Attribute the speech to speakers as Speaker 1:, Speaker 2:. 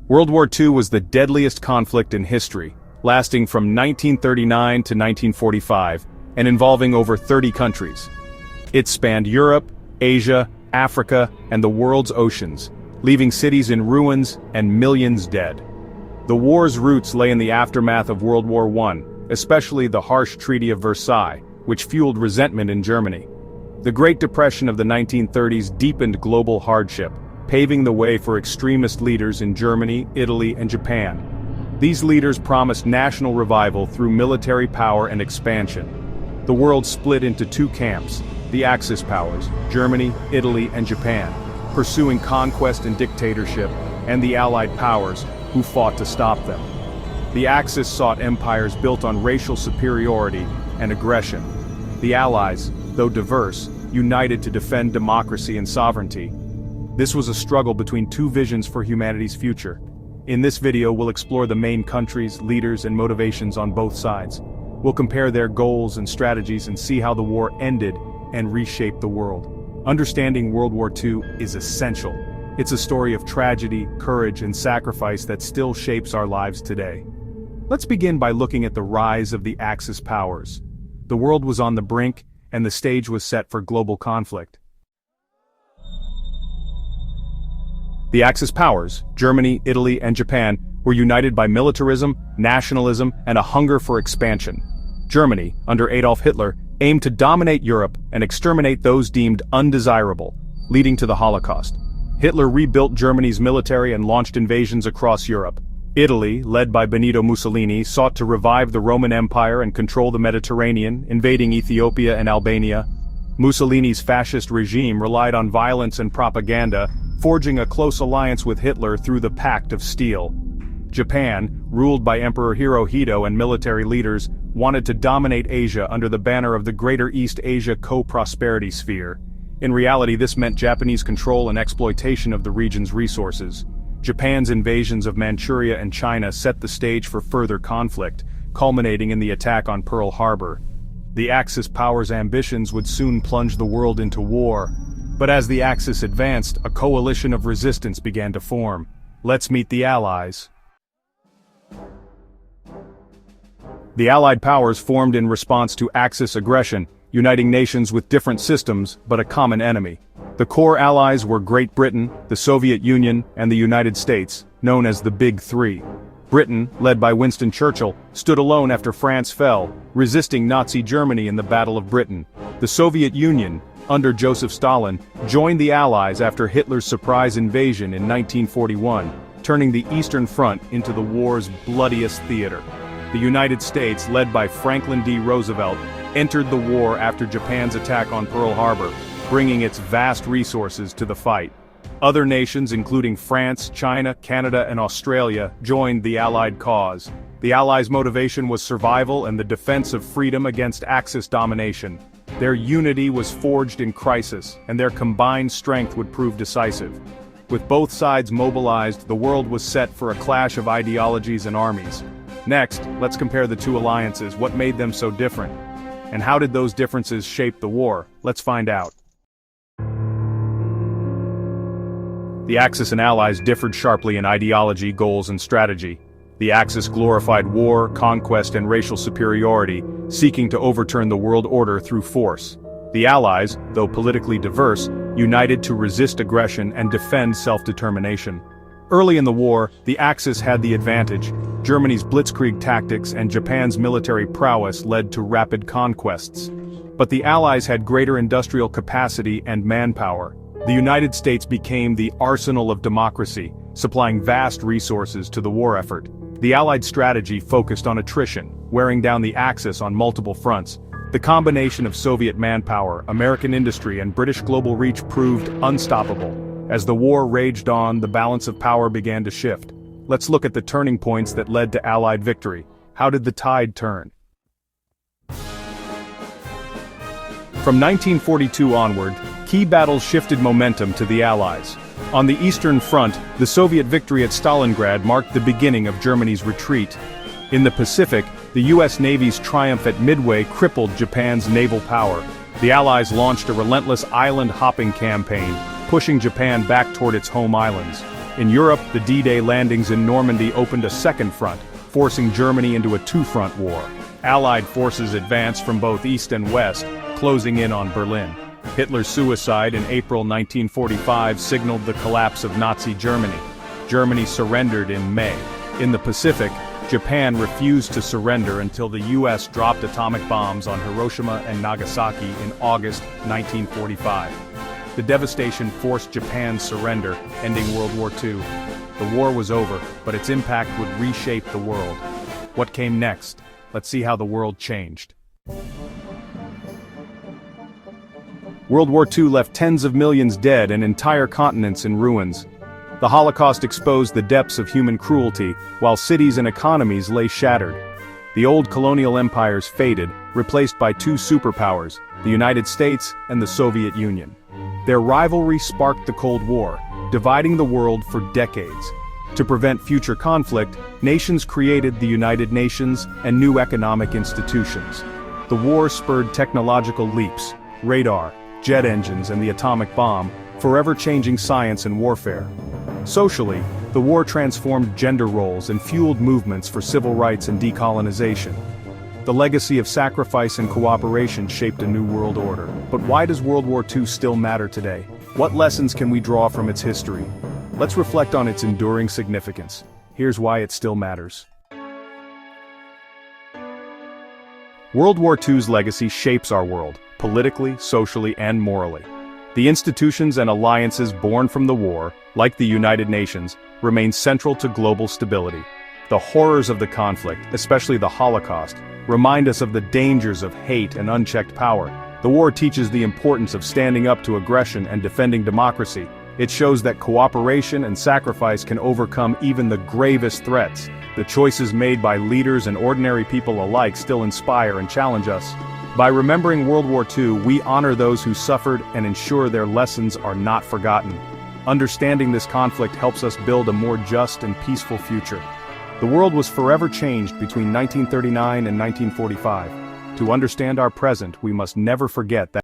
Speaker 1: World War II was the deadliest conflict in history, lasting from 1939 to 1945, and involving over 30 countries. It spanned Europe, Asia, Africa, and the world's oceans, leaving cities in ruins and millions dead. The war's roots lay in the aftermath of World War I, especially the harsh Treaty of Versailles, which fueled resentment in Germany. The Great Depression of the 1930s deepened global hardship, paving the way for extremist leaders in Germany, Italy, and Japan. These leaders promised national revival through military power and expansion. The world split into two camps, the Axis powers, Germany, Italy, and Japan, pursuing conquest and dictatorship, and the Allied powers, who fought to stop them. The Axis sought empires built on racial superiority and aggression. The Allies, though diverse, united to defend democracy and sovereignty. This was a struggle between two visions for humanity's future. In this video, we'll explore the main countries, leaders, and motivations on both sides. We'll compare their goals and strategies and see how the war ended and reshaped the world. Understanding World War II is essential. It's a story of tragedy, courage, and sacrifice that still shapes our lives today. Let's begin by looking at the rise of the Axis powers. The world was on the brink, and the stage was set for global conflict. The Axis powers, Germany, Italy, and Japan, were united by militarism, nationalism, and a hunger for expansion. Germany, under Adolf Hitler, aimed to dominate Europe and exterminate those deemed undesirable, leading to the Holocaust. Hitler rebuilt Germany's military and launched invasions across Europe. Italy, led by Benito Mussolini, sought to revive the Roman Empire and control the Mediterranean, invading Ethiopia and Albania. Mussolini's fascist regime relied on violence and propaganda, forging a close alliance with Hitler through the Pact of Steel. Japan, ruled by Emperor Hirohito and military leaders, wanted to dominate Asia under the banner of the Greater East Asia Co-Prosperity Sphere. In reality, this meant Japanese control and exploitation of the region's resources. Japan's invasions of Manchuria and China set the stage for further conflict, culminating in the attack on Pearl Harbor. The Axis powers' ambitions would soon plunge the world into war. But as the Axis advanced, a coalition of resistance began to form. Let's meet the Allies. The Allied powers formed in response to Axis aggression, uniting nations with different systems but a common enemy. The core allies were Great Britain, the Soviet Union, and the United States, known as the Big Three. Britain, led by Winston Churchill, stood alone after France fell, resisting Nazi Germany in the Battle of Britain. The Soviet Union, under Joseph Stalin, joined the Allies after Hitler's surprise invasion in 1941, turning the Eastern Front into the war's bloodiest theater. The United States, led by Franklin D. Roosevelt, entered the war after Japan's attack on Pearl Harbor, bringing its vast resources to the fight. Other nations, including France, China, Canada, and Australia, joined the Allied cause. The Allies' motivation was survival and the defense of freedom against Axis domination. Their unity was forged in crisis, and their combined strength would prove decisive. With both sides mobilized, the world was set for a clash of ideologies and armies. Next, let's compare the two alliances. What made them so different? And how did those differences shape the war? Let's find out. The Axis and Allies differed sharply in ideology, goals, and strategy. The Axis glorified war, conquest, and racial superiority, seeking to overturn the world order through force. The Allies, though politically diverse, united to resist aggression and defend self-determination. Early in the war, the Axis had the advantage. Germany's blitzkrieg tactics and Japan's military prowess led to rapid conquests. But the Allies had greater industrial capacity and manpower. The United States became the arsenal of democracy, supplying vast resources to the war effort. The Allied strategy focused on attrition, wearing down the Axis on multiple fronts. The combination of Soviet manpower, American industry, and British global reach proved unstoppable. As the war raged on, the balance of power began to shift. Let's look at the turning points that led to Allied victory. How did the tide turn? From 1942 onward, key battles shifted momentum to the Allies. On the Eastern Front, the Soviet victory at Stalingrad marked the beginning of Germany's retreat. In the Pacific, the U.S. Navy's triumph at Midway crippled Japan's naval power. The Allies launched a relentless island-hopping campaign, pushing Japan back toward its home islands. In Europe, the D-Day landings in Normandy opened a second front, forcing Germany into a two-front war. Allied forces advanced from both east and west, closing in on Berlin. Hitler's suicide in April 1945 signaled the collapse of Nazi Germany. Germany surrendered in May. In the Pacific, Japan refused to surrender until the US dropped atomic bombs on Hiroshima and Nagasaki in August 1945. The devastation forced Japan's surrender, ending World War II. The war was over, but its impact would reshape the world. What came next? Let's see how the world changed. World War II left tens of millions dead and entire continents in ruins. The Holocaust exposed the depths of human cruelty, while cities and economies lay shattered. The old colonial empires faded, replaced by two superpowers, the United States and the Soviet Union. Their rivalry sparked the Cold War, dividing the world for decades. To prevent future conflict, nations created the United Nations and new economic institutions. The war spurred technological leaps, radar, jet engines and the atomic bomb, forever changing science and warfare. Socially, the war transformed gender roles and fueled movements for civil rights and decolonization. The legacy of sacrifice and cooperation shaped a new world order. But why does World War II still matter today? What lessons can we draw from its history? Let's reflect on its enduring significance. Here's why it still matters. World War II's legacy shapes our world, politically, socially, and morally. The institutions and alliances born from the war, like the United Nations, remain central to global stability. The horrors of the conflict, especially the Holocaust, remind us of the dangers of hate and unchecked power. The war teaches the importance of standing up to aggression and defending democracy. It shows that cooperation and sacrifice can overcome even the gravest threats. The choices made by leaders and ordinary people alike still inspire and challenge us. By remembering World War II, we honor those who suffered and ensure their lessons are not forgotten. Understanding this conflict helps us build a more just and peaceful future. The world was forever changed between 1939 and 1945. To understand our present, we must never forget that